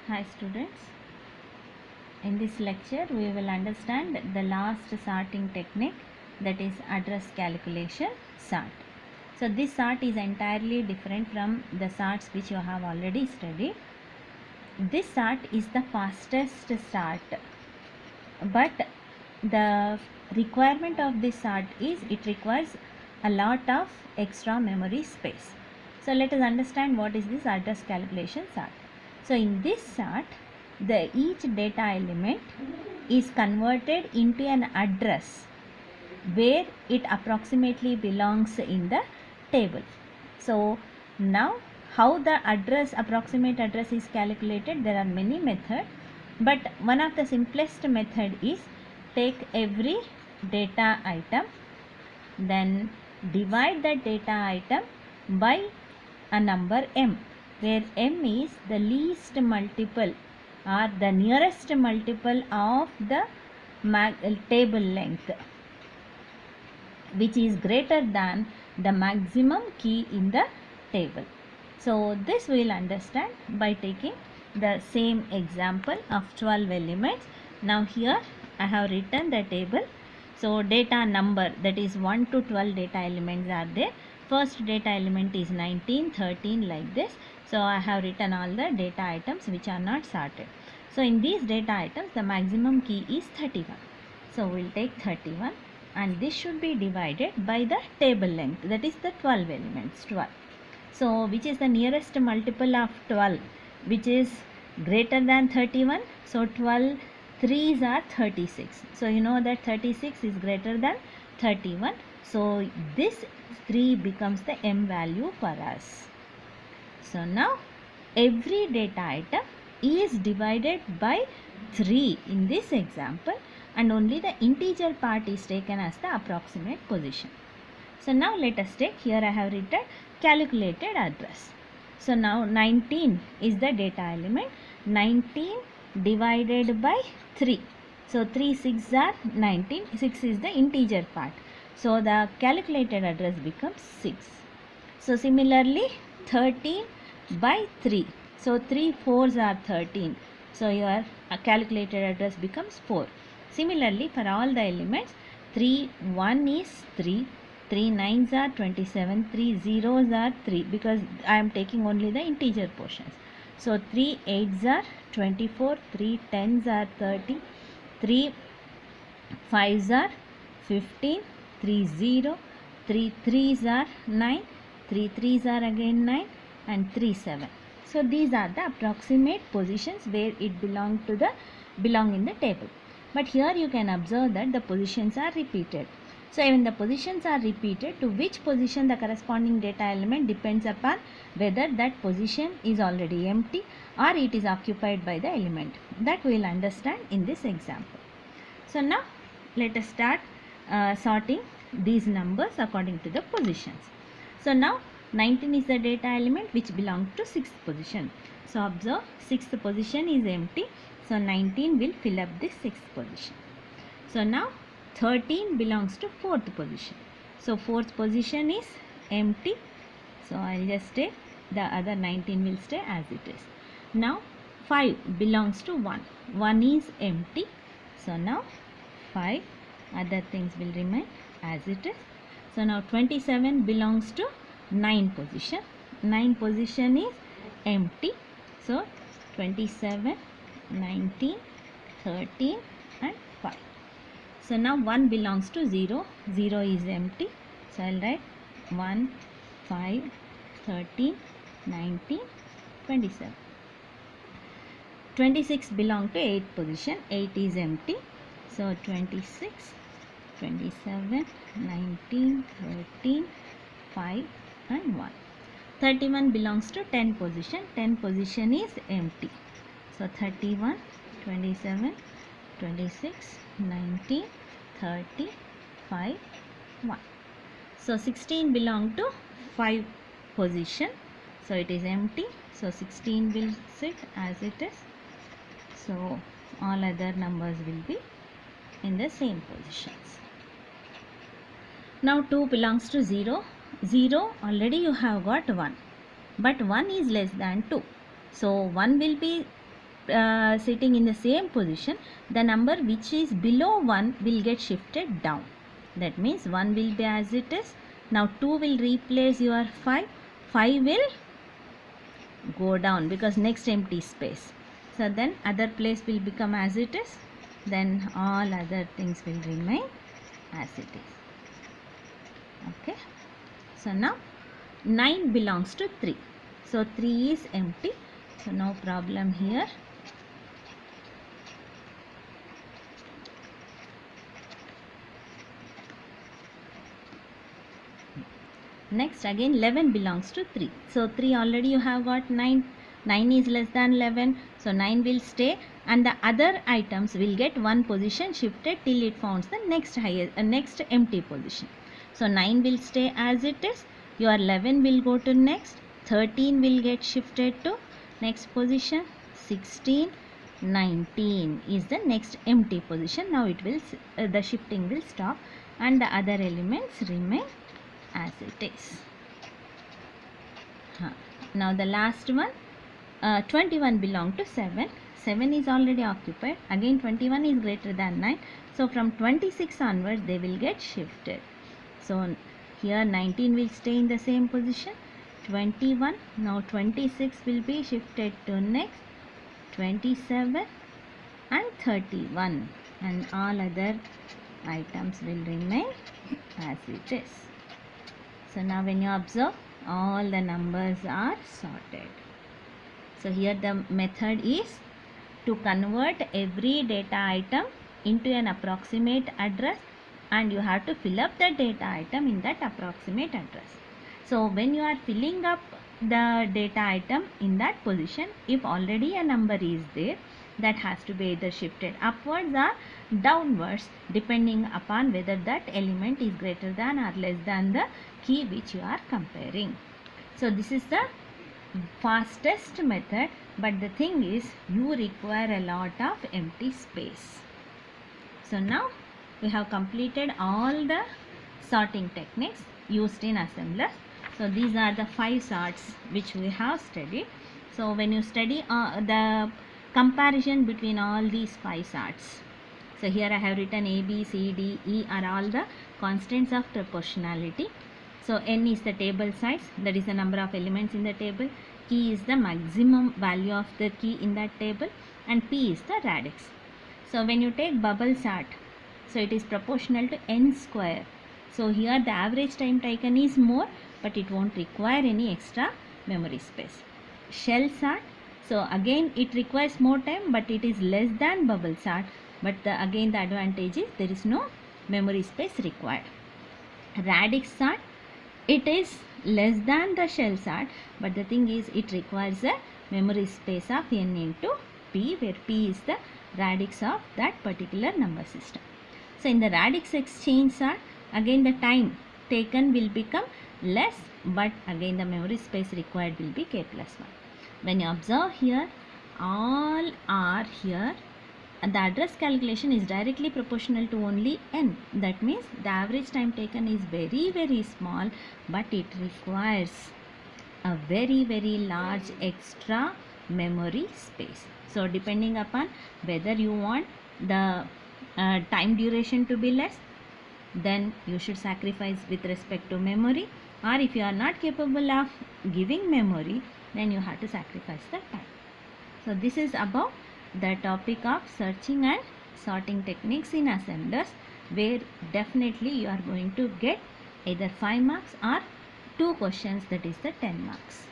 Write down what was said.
Hi students, in this lecture we will understand the last sorting technique, that is address calculation sort. So this sort is entirely different from the sorts which you have already studied. This sort is the fastest sort, but the requirement of this sort is it requires a lot of extra memory space. So let us understand what is this address calculation sort. So in this sort, each data element is converted into an address where it approximately belongs in the table. So now how the approximate address is calculated, there are many methods, but one of the simplest method is take every data item, then divide the data item by a number m, where m is the least multiple or the nearest multiple of the table length, which is greater than the maximum key in the table. So this we will understand by taking the same example of 12 elements. Now here I have written the table. So data number, that is 1 to 12 data elements are there. First data element is 19, 13 like this. So I have written all the data items which are not sorted. So in these data items the maximum key is 31. So we will take 31 and this should be divided by the table length, that is the 12 elements, 12. So which is the nearest multiple of 12, which is greater than 31. So 12 3s are 36. So you know that 36 is greater than 31. So this 3 becomes the m value for us. So now every data item is divided by 3 in this example, and only the integer part is taken as the approximate position. So now let us take, here I have written calculated address. So now 19 is the data element, 19 divided by 3. So 3 6 are 19, 6 is the integer part. So the calculated address becomes 6. So similarly 13 by 3. So 3 4s are 13. So your calculated address becomes 4. Similarly for all the elements, 3 1 is 3, 3 9s are 27, 3 zeros are 3, because I am taking only the integer portions. So 3 8s are 24, 3 10s are 30, 3 5s are 15, 3 0, 3 3s are 9, 3 3s are again 9, and 3 7. So these are the approximate positions where it belong in the table. But here you can observe that the positions are repeated. So when the positions are repeated, to which position the corresponding data element depends upon whether that position is already empty or it is occupied by the element. That we will understand in this example. So now let us start sorting these numbers according to the positions. So now 19 is the data element which belongs to 6th position. So observe, 6th position is empty. So 19 will fill up this 6th position. So now 13 belongs to 4th position. So 4th position is empty. So I will just take, the other 19 will stay as it is. Now 5 belongs to 1. 1 is empty. So now 5, other things will remain as it is. So now 27 belongs to 9 position. 9 position is empty. So 27, 19, 13 and 5. So now 1 belongs to 0. 0 is empty. So I will write 1, 5, 13, 19, 27. 26 belongs to 8th position. 8 is empty. So 26, 27, 19, 13, 5 and 1. 31 belongs to 10 position. 10 position is empty. So 31, 27, 26, 19, 30, 5, 1. So 16 belong to 5 position. So it is empty. So 16 will sit as it is. So all other numbers will be in the same positions. Now 2 belongs to 0. 0 already you have got 1, but 1 is less than 2. So 1 will be sitting in the same position, the number which is below 1 will get shifted down. That means 1 will be as it is. Now 2 will replace your 5. 5 will go down because next empty space. So then other place will become as it is. Then all other things will remain as it is. Okay. So now 9 belongs to 3. So 3 is empty. So no problem here. Next again 11 belongs to 3. So 3 already you have got 9. 9 is less than 11. So 9 will stay and the other items will get one position shifted till it finds the next empty position. So 9 will stay as it is. Your 11 will go to next. 13 will get shifted to next position. 16, 19 is the next empty position. Now it will the shifting will stop and the other elements remain as it is. Now the last one, 21 belong to 7. 7 is already occupied. Again 21 is greater than 9. So from 26 onwards they will get shifted. So here 19 will stay in the same position. 21. Now 26 will be shifted to next. 27 and 31 and all other items will remain as it is. So now when you observe, all the numbers are sorted. So here the method is to convert every data item into an approximate address and you have to fill up the data item in that approximate address. So when you are filling up the data item in that position, if already a number is there, that has to be either shifted upwards or downwards depending upon whether that element is greater than or less than the key which you are comparing. So this is the fastest method, but the thing is you require a lot of empty space. So now we have completed all the sorting techniques used in assemblers. So these are the 5 sorts which we have studied. So when you study the comparison between all these 5 sorts. So here I have written A, B, C, D, E are all the constants of proportionality. So N is the table size, that is the number of elements in the table. Key is the maximum value of the key in that table and P is the radix. So when you take bubble sort, so it is proportional to N square. So here the average time taken is more, but it won't require any extra memory space. Shell sort, so again it requires more time, but it is less than bubble sort, but again the advantage is there is no memory space required. Radix sort, it is less than the shell sort, but the thing is it requires a memory space of N into P, where P is the radix of that particular number system. So in the radix exchange sort, again the time taken will become less, but again the memory space required will be k plus 1. When you observe here, all are here, and the address calculation is directly proportional to only n. That means the average time taken is very, very small, but it requires a very, very large extra memory space. So depending upon whether you want the time duration to be less, then you should sacrifice with respect to memory, or if you are not capable of giving memory, then you have to sacrifice the time. So this is about the topic of searching and sorting techniques in assemblers, where definitely you are going to get either 5 marks or 2 questions, that is the 10 marks.